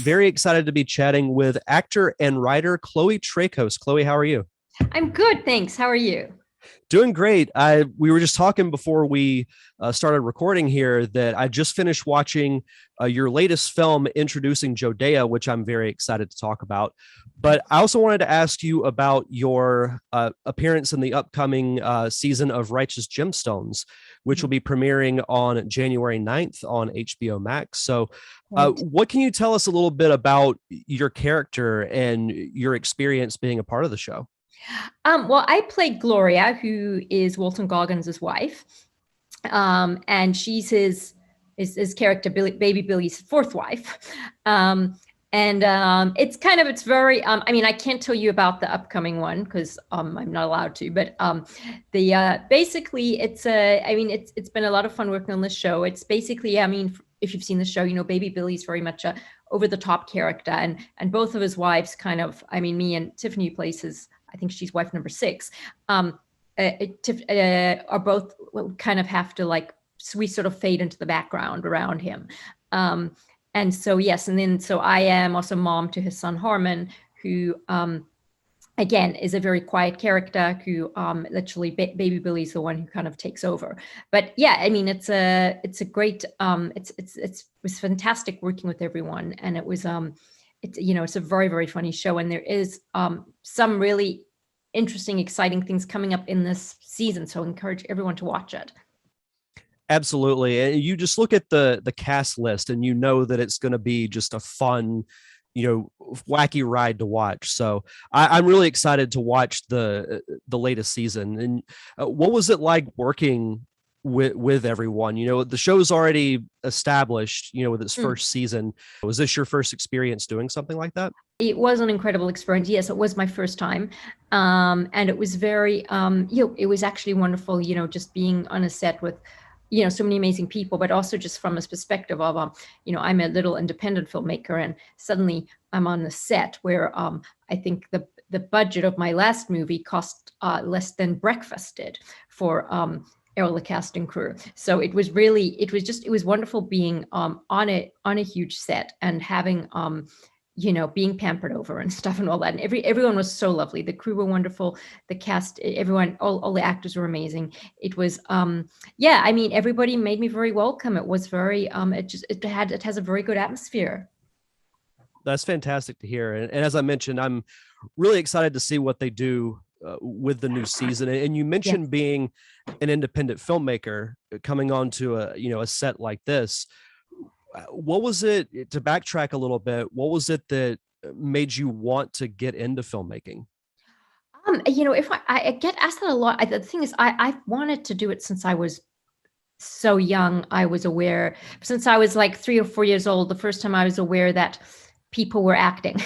very excited to be chatting with actor and writer Chloe Traicos. Chloe, how are you? I'm good, thanks. How are you? Doing great. We were just talking before we started recording here that I just finished watching your latest film, introducing Jodea, which I'm very excited to talk about. But I also wanted to ask you about your appearance in the upcoming season of Righteous Gemstones, which will be premiering on January 9th on HBO Max. So, Right. what can you tell us a little bit about your character and your experience being a part of the show? Well, I played Gloria, who is Walton Goggins' wife, and she's his character, Baby Billy's fourth wife. And it's very. I mean, I can't tell you about the upcoming one because I'm not allowed to. But the basically, it's a. I mean, it's been a lot of fun working on this show. It's basically, I mean, if you've seen the show, you know, Baby Billy's very much a over the top character, and both of his wives kind of. I mean, me and Tiffany places. I think she's wife number 6, are both kind of have to like, we sort of fade into the background around him. And so, yes. And then, so I am also mom to his son, Harmon, who, again, is a very quiet character who literally Baby Billy's the one who kind of takes over. But yeah, I mean, it's a great, it was fantastic working with everyone. And it was, it's a very, very funny show. And there is some really interesting, exciting things coming up in this season. So I encourage everyone to watch it. Absolutely. And you just look at the cast list and you know that it's going to be just a fun, wacky ride to watch. So I'm really excited to watch the latest season. And what was it like working with everyone? The show's already established, with its first season. Was this your first experience doing something like that? It was an incredible experience. Yes, it was my first time. And it was very, it was actually wonderful, just being on a set with, so many amazing people, but also just from this perspective of, I'm a little independent filmmaker, and suddenly I'm on the set where I think the budget of my last movie cost less than breakfast did for all the cast and crew. So it was wonderful being on a huge set and having, being pampered over and stuff and all that. And everyone was so lovely. The crew were wonderful. The cast, everyone, all the actors were amazing. It was, I mean, everybody made me very welcome. It was very, it has a very good atmosphere. That's fantastic to hear. And as I mentioned, I'm really excited to see what they do with the new season. And you mentioned being an independent filmmaker coming onto a set like this. What was it, to backtrack a little bit, what was it that made you want to get into filmmaking? If I get asked that a lot, the thing is, I've wanted to do it since I was so young. I was aware since I was like 3 or 4 years old, the first time I was aware that people were acting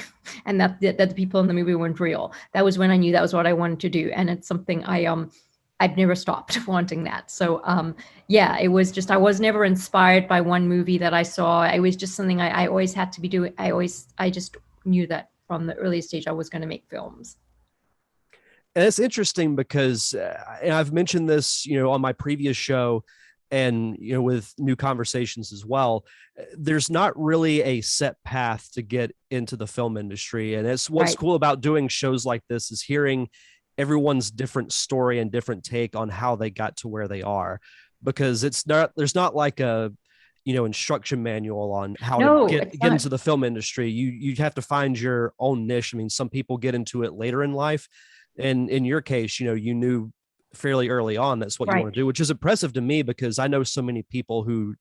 and that the people in the movie weren't real. That was when I knew that was what I wanted to do. And it's something I've never stopped wanting that. So, it was just, I was never inspired by one movie that I saw. It was just something I always had to be doing. I just knew that from the earliest stage, I was going to make films. And it's interesting because and I've mentioned this, on my previous show and, with new conversations as well, there's not really a set path to get into the film industry. And it's what's cool about doing shows like this is hearing everyone's different story and different take on how they got to where they are, because there's not like a instruction manual on how to get into the film industry. You have to find your own niche. I mean, some people get into it later in life, and in your case, you knew fairly early on that's what you want to do, which is impressive to me, because I know so many people who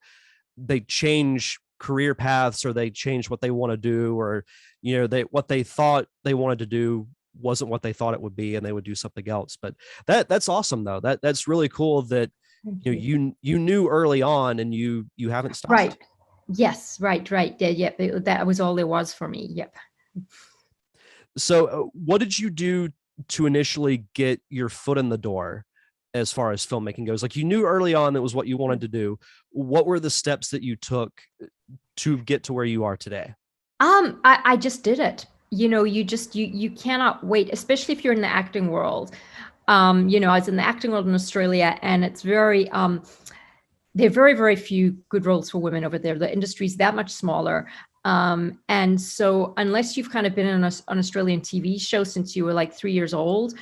they change career paths, or they change what they want to do, or what they thought they wanted to do wasn't what they thought it would be, and they would do something else. But that's awesome though. That's really cool that you knew early on, and you haven't stopped. Right. Yes. Right. Yeah. That was all there was for me. Yep. So what did you do to initially get your foot in the door as far as filmmaking goes? Like, you knew early on that was what you wanted to do. What were the steps that you took to get to where you are today? I just did it. You cannot wait, especially if you're in the acting world. I was in the acting world in Australia, and it's very, there are very, very few good roles for women over there. The industry is that much smaller. And so unless you've kind of been in an Australian TV show since you were like 3 years old,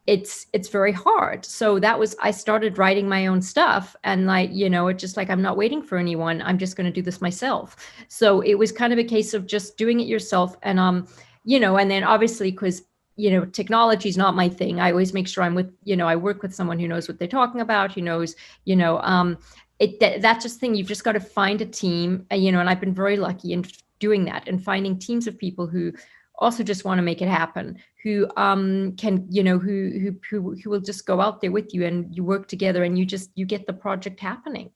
it's very hard. So I started writing my own stuff, and like, it's just like, I'm not waiting for anyone. I'm just going to do this myself. So it was kind of a case of just doing it yourself. And, and then obviously, because, technology is not my thing. I always make sure I'm with, I work with someone who knows what they're talking about, who knows, that's just thing. You've just got to find a team, and I've been very lucky in doing that and finding teams of people who also just want to make it happen, who can, who will just go out there with you, and you work together, and you get the project happening.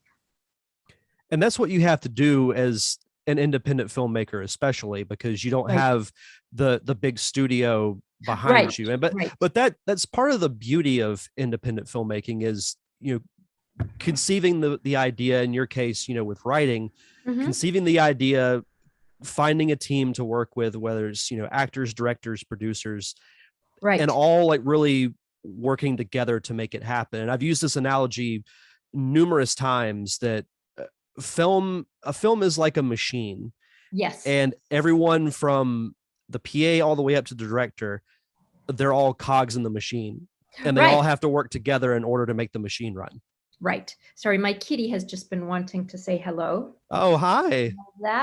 And that's what you have to do as an independent filmmaker, especially because you don't have the big studio behind you. And but that's part of the beauty of independent filmmaking is, conceiving the idea, in your case, with writing, conceiving the idea, finding a team to work with, whether it's, actors, directors, producers, and all like really working together to make it happen. And I've used this analogy numerous times that a film is like a machine. Yes. And everyone from the PA all the way up to the director, they're all cogs in the machine, and they all have to work together in order to make the machine run. Right. Sorry, my kitty has just been wanting to say hello. Oh, hi.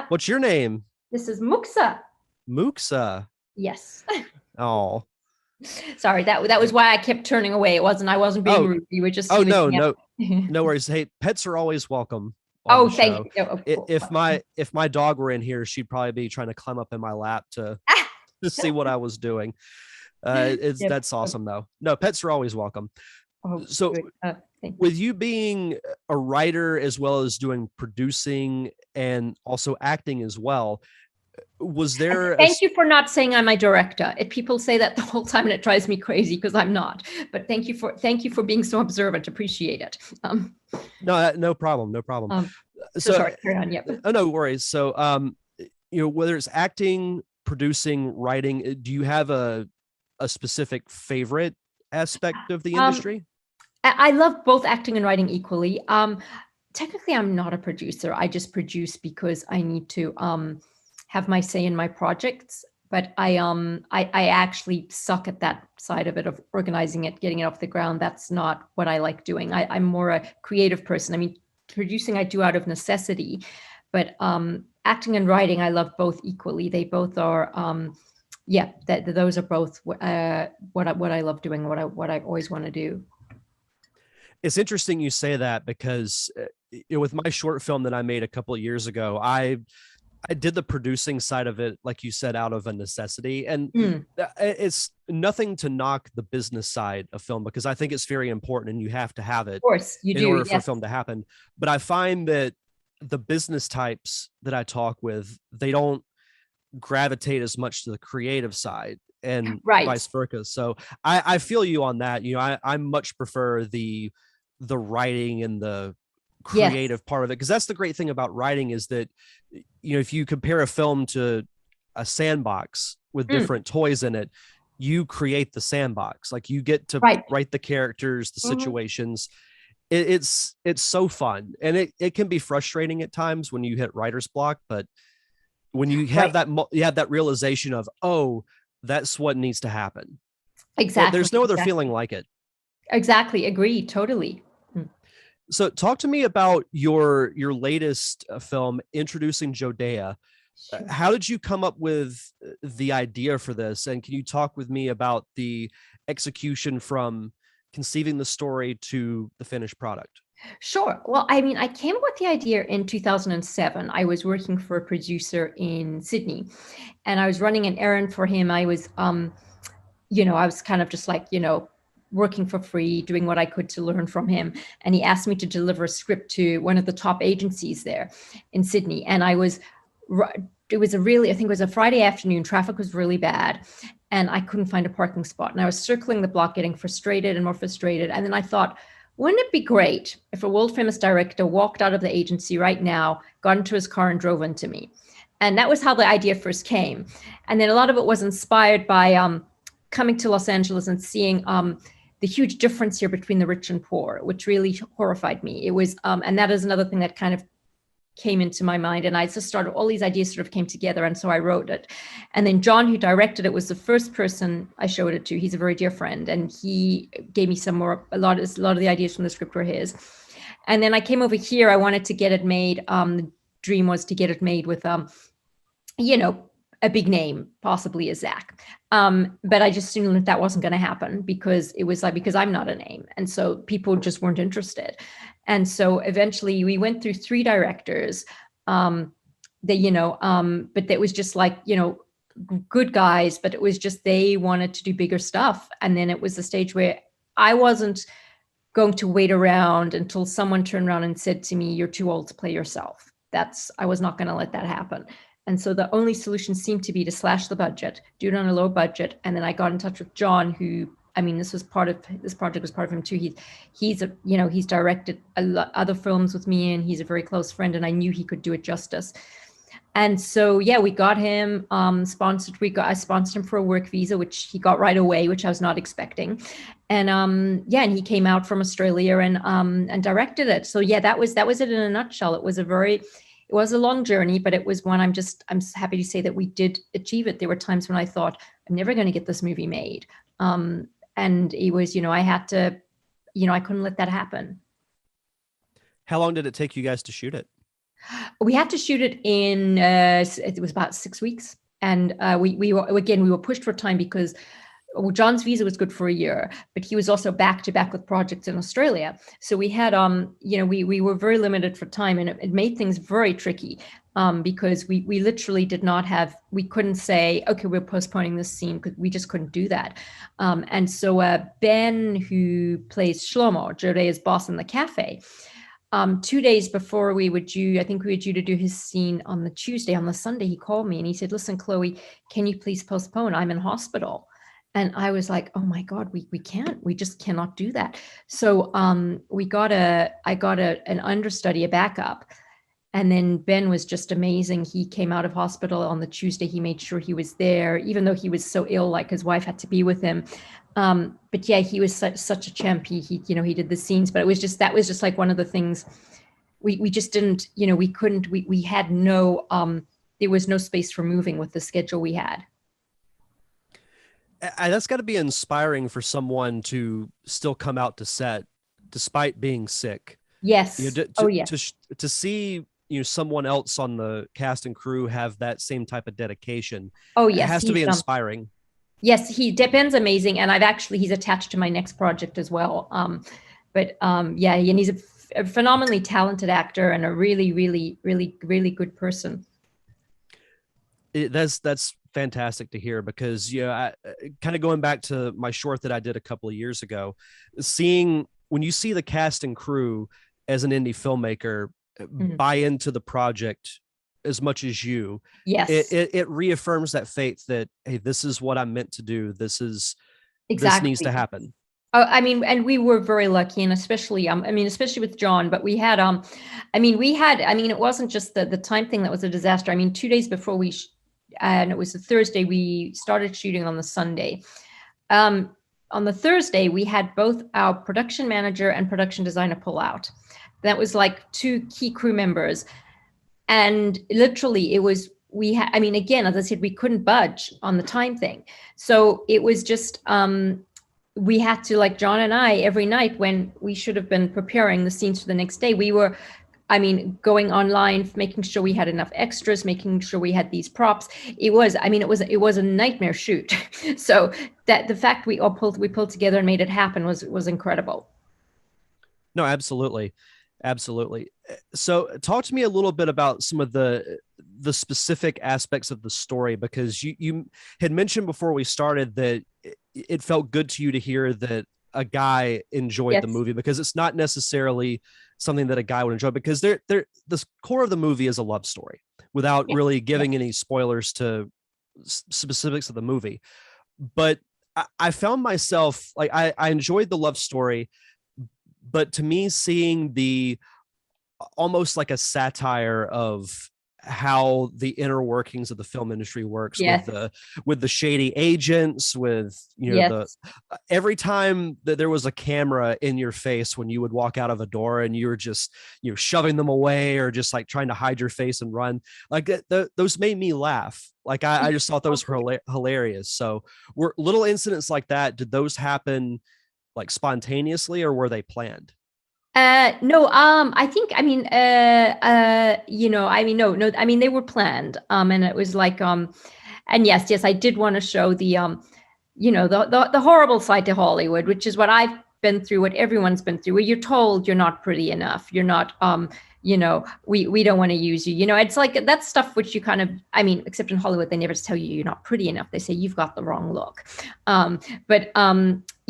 What's your name? This is Muksa. Muksa. Yes. Oh. Sorry, that was why I kept turning away. I wasn't being rude. You were just. Oh, no worries. Hey, pets are always welcome. Oh, thank you. If my dog were in here, she'd probably be trying to climb up in my lap to see what I was doing. That's awesome though. No, pets are always welcome. Oh, so with you being a writer as well as doing producing and also acting as well, was there thank you for not saying I'm a director. People say that the whole time and it drives me crazy because I'm not. But thank you for being so observant. Appreciate it. No problem. So sorry, carry on. Yep. Oh, no worries. So whether it's acting, producing, writing, do you have a specific favorite aspect of the industry? I love both acting and writing equally. Technically, I'm not a producer. I just produce because I need to have my say in my projects. But I actually suck at that side of it, of organizing it, getting it off the ground. That's not what I like doing. I'm more a creative person. I mean, producing I do out of necessity, but acting and writing, I love both equally. They both are, those are both what I love doing, what I always want to do. It's interesting you say that because with my short film that I made a couple of years ago, I did the producing side of it, like you said, out of a necessity. And it's nothing to knock the business side of film, because I think it's very important and you have to have it, of course, in order for film to happen. But I find that the business types that I talk with, they don't gravitate as much to the creative side, and vice versa. So I feel you on that. I much prefer the writing and the creative part of it, because that's the great thing about writing is that if you compare a film to a sandbox with different toys in it, you create the sandbox. Like you get to write the characters, the situations. It's so fun, and it can be frustrating at times when you hit writer's block, but when you have that realization of, oh, that's what needs to happen. Exactly. There's no other feeling like it. Exactly. Agreed. Totally. So talk to me about your latest film, Introducing Jodea. Sure. How did you come up with the idea for this? And can you talk with me about the execution from conceiving the story to the finished product? Sure. Well, I mean, I came up with the idea in 2007. I was working for a producer in Sydney, and I was running an errand for him. I was, I was kind of just like, working for free, doing what I could to learn from him. And he asked me to deliver a script to one of the top agencies there in Sydney. And I think it was a Friday afternoon. Traffic was really bad, and I couldn't find a parking spot. And I was circling the block, getting frustrated and more frustrated. And then I thought, wouldn't it be great if a world famous director walked out of the agency right now, got into his car and drove into me? And that was how the idea first came. And then a lot of it was inspired by coming to Los Angeles and seeing the huge difference here between the rich and poor, which really horrified me. It was, and that is another thing that kind of came into my mind, and I just started, all these ideas sort of came together, and so I wrote it. And then John, who directed it, was the first person I showed it to. He's a very dear friend, and he gave me a lot of the ideas from the script were his. And then I came over here. I wanted to get it made. The dream was to get it made with you know, a big name, possibly a Zach. But I just knew that wasn't going to happen, because it was like, because I'm not a name. And so people just weren't interested. And so eventually we went through 3 directors, but that was just like, good guys, but it was just, they wanted to do bigger stuff. And then it was the stage where I wasn't going to wait around until someone turned around and said to me, "You're too old to play yourself." I was not going to let that happen. And so the only solution seemed to be to slash the budget, do it on a low budget. And then I got in touch with John, who, this project was part of him too. He's directed other films with me, and he's a very close friend, and I knew he could do it justice. And so, yeah, we got him sponsored. I sponsored him for a work visa, which he got right away, which I was not expecting. And and he came out from Australia and directed it. So yeah, that was it in a nutshell. It was a long journey, but it was one I'm happy to say that we did achieve it. There were times when I thought, I'm never going to get this movie made. And it was, I had to, I couldn't let that happen. How long did it take you guys to shoot it? We had to shoot it in, it was about 6 weeks. And we were pushed for time because John's visa was good for a year, but he was also back to back with projects in Australia. So we had, we were very limited for time, and it made things very tricky because we literally we couldn't say, okay, we're postponing this scene, because we just couldn't do that. And so Ben, who plays Shlomo, Jodea's boss in the cafe, 2 days before we were due, I think we were due to do his scene on the Tuesday, on the Sunday, he called me and he said, "Listen, Chloe, can you please postpone? I'm in hospital." And I was like, oh my God, we can't, we just cannot do that. So I got an understudy, a backup. And then Ben was just amazing. He came out of hospital on the Tuesday. He made sure he was there, even though he was so ill, like his wife had to be with him. But yeah, he was such a champ. He did the scenes, but that was just like one of the things we just didn't, we couldn't, we had no, there was no space for moving with the schedule we had. That's got to be inspiring for someone to still come out to set despite being sick. Yes. To see someone else on the cast and crew have that same type of dedication. Oh yes, it has to be inspiring. Yes, Ben's amazing, and he's attached to my next project as well. And he's a phenomenally talented actor and a really, really, really, really good person. That's fantastic to hear, because kind of going back to my short that I did a couple of years ago, when you see the cast and crew as an indie filmmaker buy into the project as much as you, yes, it reaffirms that faith that, hey, this is what I'm meant to do. This needs to happen. And we were very lucky, and especially with John, but we had, it wasn't just the time thing that was a disaster. 2 days before and it was a Thursday, we started shooting on the Sunday. On the Thursday, we had both our production manager and production designer pull out. That was like 2 key crew members. And literally again, as I said, we couldn't budge on the time thing. So it was just, we had to, like John and I, every night when we should have been preparing the scenes for the next day, we were, going online, making sure we had enough extras, making sure we had these props. It was a nightmare shoot. So that the fact we pulled together and made it happen was incredible. No, absolutely. So talk to me a little bit about some of the specific aspects of the story, because you had mentioned before we started that it felt good to you to hear that a guy enjoyed the movie, because it's not necessarily something that a guy would enjoy, because the core of the movie is a love story, without really giving any spoilers to specifics of the movie. But I found myself, like, I enjoyed the love story, but to me, seeing the almost like a satire of how the inner workings of the film industry works Yes. with the shady agents, with the Yes. every time that there was a camera in your face when you would walk out of a door and you were just shoving them away or just like trying to hide your face and run, like those made me laugh. Like I just thought those were hilarious. So were little incidents like that, did those happen like spontaneously or were they planned? No, I think, I mean, I mean, no, I mean, they were planned. And it was like, and yes, I did want to show the, the horrible side to Hollywood, which is what I've been through, what everyone's been through, where you're told you're not pretty enough. You're not, we don't want to use you. It's like that stuff which you kind of, I mean, except in Hollywood, they never tell you you're not pretty enough. They say you've got the wrong look.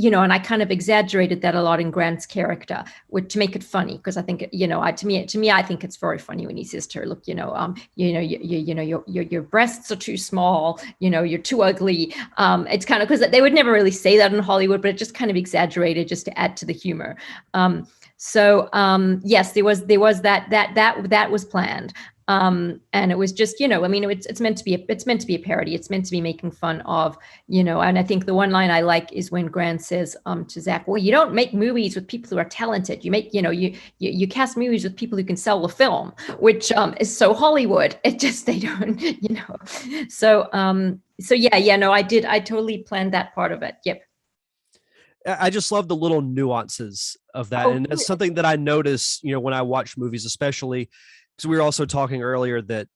And I kind of exaggerated that a lot in Grant's character, to make it funny, because I think, to me, I think it's very funny when he says to her, "Look, your breasts are too small, you're too ugly." It's kind of, because they would never really say that in Hollywood, but it just kind of exaggerated just to add to the humor. Yes, there was that was planned. And it was just, I mean, it's meant to be a parody. It's meant to be making fun of, and I think the one line I like is when Grant says to Zach, "Well, you don't make movies with people who are talented. You make, you cast movies with people who can sell the film," which is so Hollywood. It just, they don't, So yeah, no, I totally planned that part of it. Yep. I just love the little nuances of that. Oh, And it's something that I notice, when I watch movies, especially because we were also talking earlier that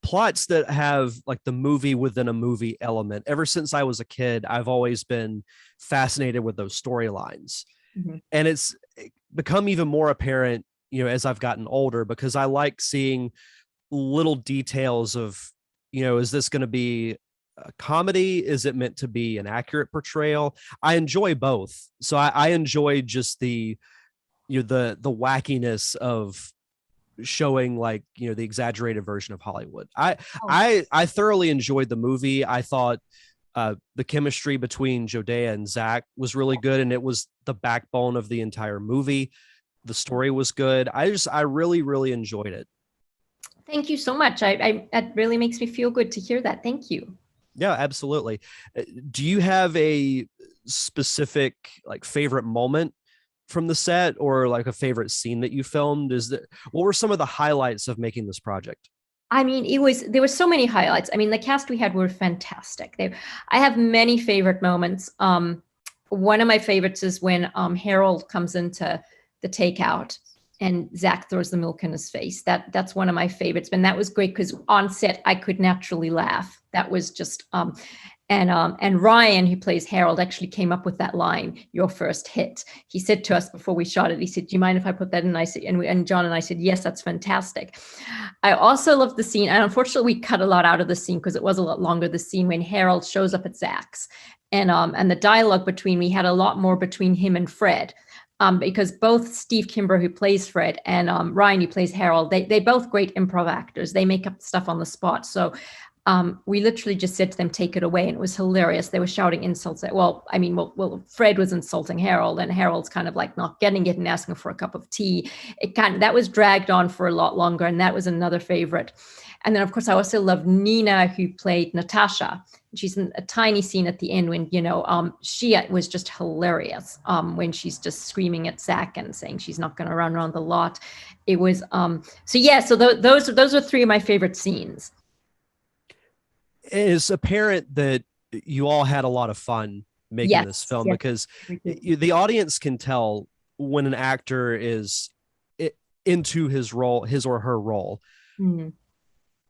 plots that have like the movie within a movie element, ever since I was a kid, I've always been fascinated with those storylines. mm-hmm. And it's become even more apparent, as I've gotten older, because I like seeing little details of, is this going to be a comedy? Is it meant to be an accurate portrayal? I enjoy both. So I enjoy just the the wackiness of showing like the exaggerated version of Hollywood. I thoroughly enjoyed the movie. I thought the chemistry between Jodea and Zach was really good, and it was the backbone of the entire movie. The story was good. I really, really enjoyed it. Thank you so much. That really makes me feel good to hear that. Thank you. Yeah, absolutely. Do you have a specific like favorite moment from the set, or like a favorite scene that you filmed? What were some of the highlights of making this project? I mean, there were so many highlights. I mean, the cast we had were fantastic. I have many favorite moments. One of my favorites is when Harold comes into the takeout and Zach throws the milk in his face. That's one of my favorites. And that was great because on set I could naturally laugh. That was just and Ryan, who plays Harold, actually came up with that line, "Your first hit." He said to us before we shot it, he said, "Do you mind if I put that in?" I said, and John and I said, "Yes, that's fantastic." I also love the scene, and unfortunately we cut a lot out of the scene because it was a lot longer, the scene when Harold shows up at Zach's. And the dialogue between, we had a lot more between him and Fred. Because both Steve Kimber, who plays Fred, and Ryan, who plays Harold, they both great improv actors. They make up stuff on the spot. So we literally just said to them, "Take it away." And it was hilarious. They were shouting insults at, Fred was insulting Harold, and Harold's kind of like not getting it and asking for a cup of tea. That was dragged on for a lot longer. And that was another favorite. And then, of course, I also love Nina, who played Natasha. She's in a tiny scene at the end when, she was just hilarious when she's just screaming at Zach and saying she's not going to run around the lot. It was, so those are three of my favorite scenes. It's apparent that you all had a lot of fun making this film, because the audience can tell when an actor is into his role, his or her role. Mm-hmm.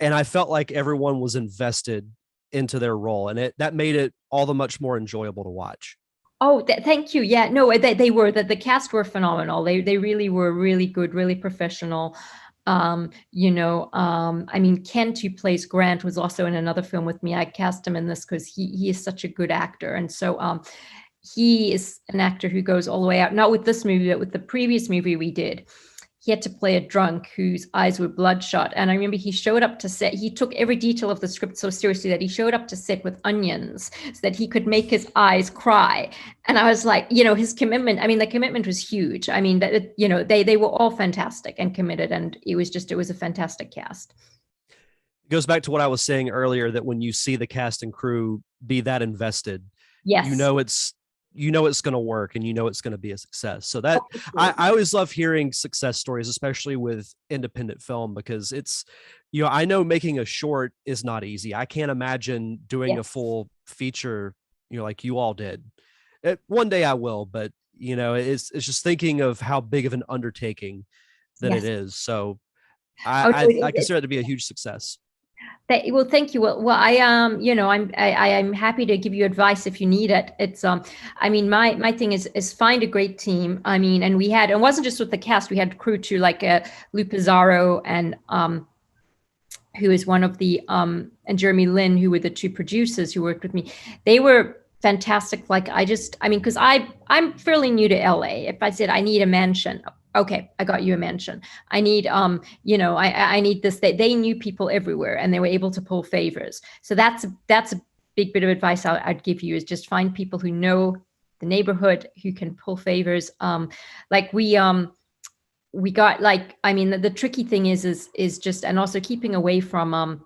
And I felt like everyone was invested into their role, and that made it all the much more enjoyable to watch. Oh, thank you. Yeah, no, they were, the cast were phenomenal. They really were really good, really professional. I mean, Kent, who plays Grant, was also in another film with me. I cast him in this because he is such a good actor. And so he is an actor who goes all the way out, not with this movie, but with the previous movie we did. he had to play a drunk whose eyes were bloodshot. And I remember he showed up to set, he took every detail of the script so seriously that he showed up to set with onions so that he could make his eyes cry. And I was like, you know, his commitment, I mean, the commitment was huge. I mean, that, you know, they were all fantastic and committed. And it was a fantastic cast. It goes back to what I was saying earlier, that when you see the cast and crew be that invested, Yes. you know it's going to work, and you know it's going to be a success. So that I always love hearing success stories, especially with independent film, because it's, you know, I know making a short is not easy. I can't imagine doing a full feature, you know, like you all did. One day I will, but you know, it's just thinking of how big of an undertaking that it is. So I consider it to be a huge success. Well, thank you. Well, you know, I'm happy to give you advice if you need it. It's, I mean, my thing is find a great team. I mean, and it wasn't just with the cast, we had crew too, like Lou Pizarro and who is one of the and Jeremy Lin, who were the two producers who worked with me. They were fantastic. Like I mean, because I'm fairly new to LA. If I said I need a mansion, okay, I got you a mansion. I need, you know, I need this. They knew people everywhere, and they were able to pull favors. So that's a big bit of advice I'd give you, is just find people who know the neighborhood, who can pull favors. Like we got, like, I mean, the tricky thing is just, and also keeping away from,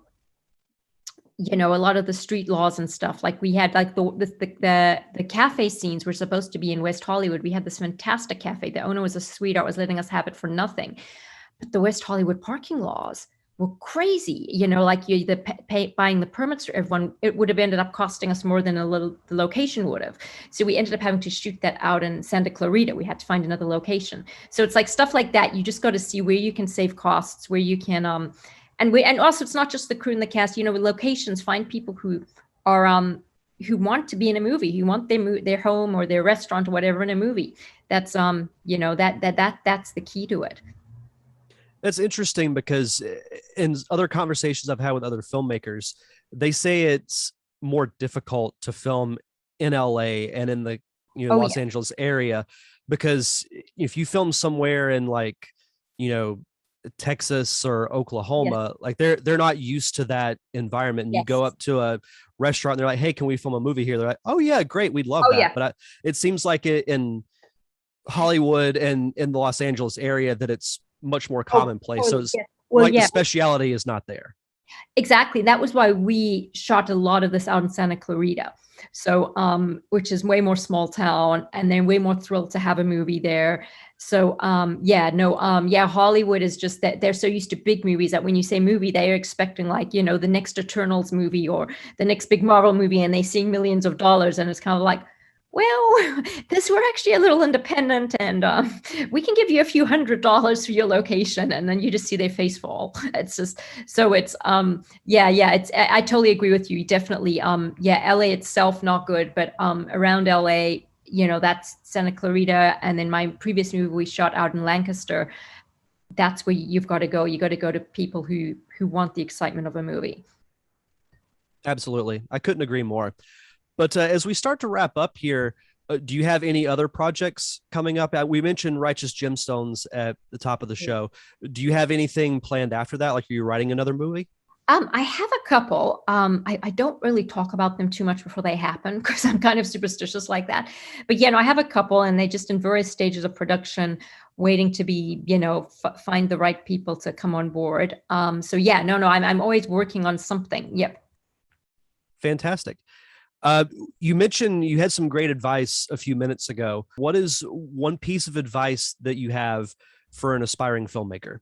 you know, a lot of the street laws and stuff. Like we had like the cafe scenes were supposed to be in West Hollywood. We had this fantastic cafe. The owner was a sweetheart, was letting us have it for nothing. But the West Hollywood parking laws were crazy. You know, like buying the permits for everyone, it would have ended up costing us more than the location would have. So we ended up having to shoot that out in Santa Clarita. We had to find another location. So it's like stuff like that. You just got to see where you can save costs, where you can, and also it's not just the crew and the cast, you know, with locations, find people who are, who want to be in a movie, who want their home or their restaurant or whatever in a movie. That's, you know, that's the key to it. That's interesting, because in other conversations I've had with other filmmakers, they say it's more difficult to film in LA and in the, you know, Los Angeles area, because if you film somewhere in, like, you know, Texas or Oklahoma, like they're not used to that environment. And you go up to a restaurant and they're like, hey, can we film a movie here? They're like, oh yeah, great, we'd love that. But it seems like in Hollywood and in the Los Angeles area that it's much more commonplace. So it's the speciality is not there. Exactly. That was why we shot a lot of this out in Santa Clarita. So, which is way more small town, and they're way more thrilled to have a movie there. So, Hollywood is just that they're so used to big movies that when you say movie, they're expecting, like, you know, the next Eternals movie or the next big Marvel movie, and they see millions of dollars, and it's kind of like, well, we're actually a little independent, and we can give you a few $100s for your location, and then you just see their face fall. It's just, so it's, it's, I totally agree with you. Definitely, LA itself, not good, but around LA, you know, that's Santa Clarita. And then my previous movie we shot out in Lancaster, that's where you've got to go. You got to go to people who want the excitement of a movie. Absolutely. I couldn't agree more. But as we start to wrap up here, do you have any other projects coming up? We mentioned Righteous Gemstones at the top of the show. Do you have anything planned after that? Like, are you writing another movie? I have a couple. I don't really talk about them too much before they happen, because I'm kind of superstitious like that. But I have a couple, and they just in various stages of production, waiting to be, you know, find the right people to come on board. I'm always working on something. Yep. Fantastic. You mentioned you had some great advice a few minutes ago. What is one piece of advice that you have for an aspiring filmmaker?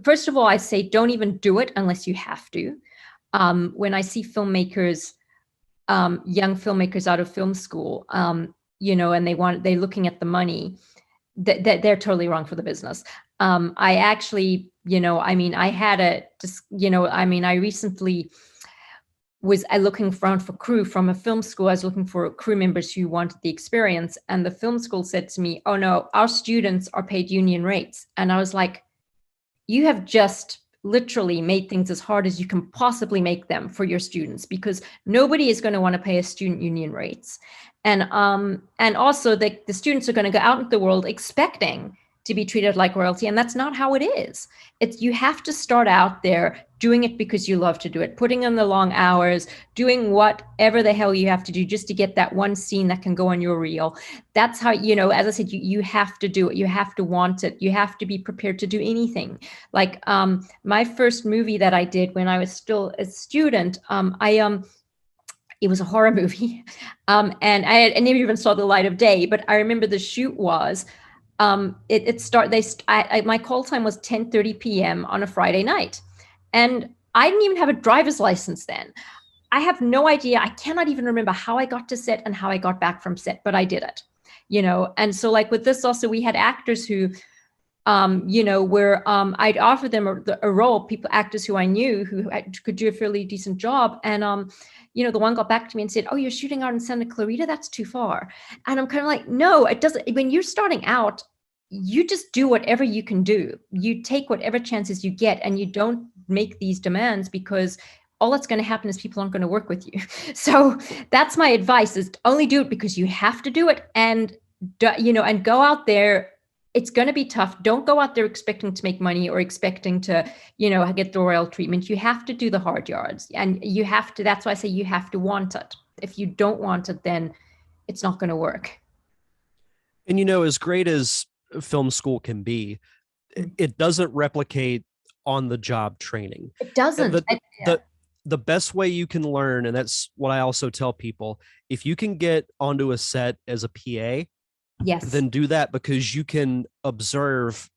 First of all, I say don't even do it unless you have to. When I see filmmakers, young filmmakers out of film school, you know, and they're looking at the money, they're totally wrong for the business. I actually, you know, I mean, I recently was looking around for crew from a film school. I was looking for crew members who wanted the experience. And the film school said to me, oh no, our students are paid union rates. And I was like, you have just literally made things as hard as you can possibly make them for your students, because nobody is going to want to pay a student union rates. And also the students are going to go out into the world expecting to be treated like royalty. And that's not how it is. It's, you have to start out there doing it because you love to do it, putting in the long hours, doing whatever the hell you have to do just to get that one scene that can go on your reel. That's how, you know, as I said, you have to do it. You have to want it. You have to be prepared to do anything. Like my first movie that I did when I was still a student, it was a horror movie, and I never even saw the light of day. But I remember the shoot was, my call time was 10:30 p.m. on a Friday night, and I didn't even have a driver's license then. I have no idea. I cannot even remember how I got to set and how I got back from set, but I did it, you know. And so, like with this, also we had actors who, you know, where I'd offer them a role, actors who I knew who could do a fairly decent job, and you know, the one got back to me and said, "Oh, you're shooting out in Santa Clarita? That's too far." And I'm kind of like, no, it doesn't. When you're starting out, you just do whatever you can do. You take whatever chances you get, and you don't make these demands, because all that's going to happen is people aren't going to work with you. So that's my advice: is only do it because you have to do it, and you know, and go out there. It's going to be tough. Don't go out there expecting to make money or expecting to, you know, get the royal treatment. You have to do the hard yards, and you have to, that's why I say you have to want it. If you don't want it, then it's not going to work. And, you know, as great as film school can be, it doesn't replicate on the job training. It doesn't. The best way you can learn, and that's what I also tell people, if you can get onto a set as a PA, yes, then do that, because you can observe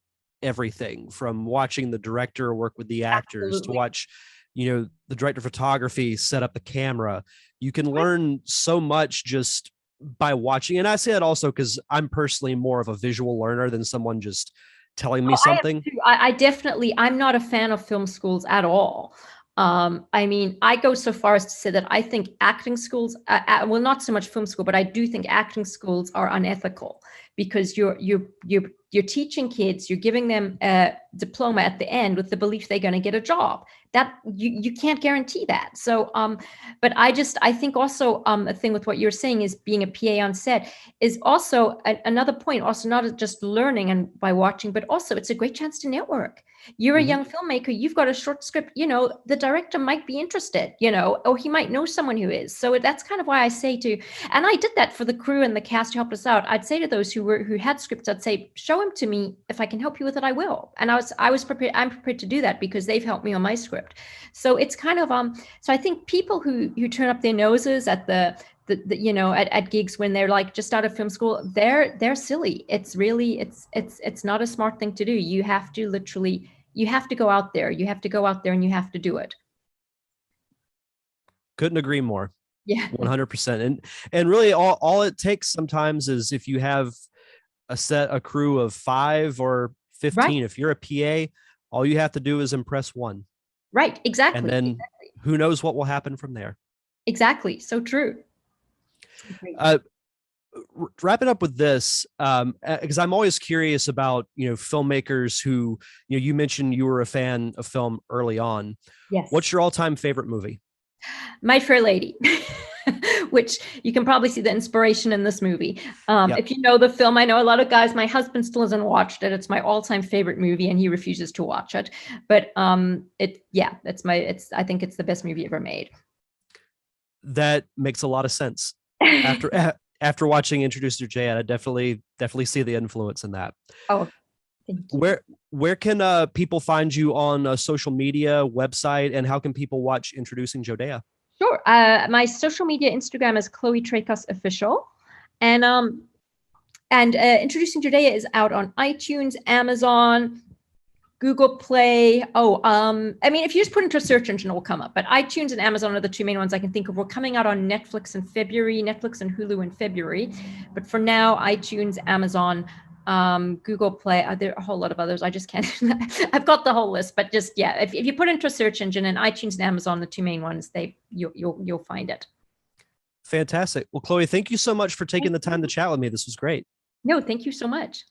everything from watching the director work with the actors. Absolutely. To watch, you know, the director of photography set up the camera. You can learn so much just by watching. And I say that also because I'm personally more of a visual learner than someone just telling me something. I definitely, I'm not a fan of film schools at all. I mean, I go so far as to say that I think acting schools, well, not so much film school, but I do think acting schools are unethical, because you're teaching kids, you're giving them a diploma at the end with the belief they're going to get a job. That you can't guarantee that. So, but I think also a thing with what you're saying is being a PA on set is also another point. Also, not just learning and by watching, but also it's a great chance to network. You're a young filmmaker, you've got a short script, you know, the director might be interested, you know, or he might know someone who is. So that's kind of why I say and I did that for the crew and the cast who helped us out. I'd say to those who had scripts, I'd say, show them to me. If I can help you with it, I will. And I was prepared. I'm prepared to do that because they've helped me on my script. So it's kind of, so I think people who turn up their noses at the you know, at gigs when they're like just out of film school, they're silly. It's really, it's not a smart thing to do. You have to literally, you have to go out there. You have to go out there and you have to do it. Couldn't agree more. Yeah. 100%. And really all it takes sometimes is if you have a crew of 5 or 15, right. If you're a PA, all you have to do is impress one. Right. Exactly. And then who knows what will happen from there. Exactly. So true. Wrapping up with this, because I'm always curious about, you know, filmmakers who, you know, you mentioned you were a fan of film early on. Yes. What's your all-time favorite movie? My Fair Lady, which you can probably see the inspiration in this movie. Yep. If you know the film, I know a lot of guys, my husband still hasn't watched it. It's my all-time favorite movie and he refuses to watch it. But I think it's the best movie ever made. That makes a lot of sense. After watching Introduce Jodea, I definitely see the influence in that. Oh, thank you. Where can people find you on social media, website, and how can people watch Introducing Jodea? Sure. My social media Instagram is Chloe Traicos Official, and Introducing Jodea is out on iTunes, Amazon, Google Play. I mean, if you just put into a search engine, it will come up. But iTunes and Amazon are the two main ones I can think of. We're coming out on Netflix and Hulu in February. But for now, iTunes, Amazon, Google Play. There are a whole lot of others. I just can't. I've got the whole list. But just if you put into a search engine, and iTunes and Amazon, the two main ones, you'll find it. Fantastic. Well, Chloe, thank you so much for taking the time to chat with me. This was great. No, thank you so much.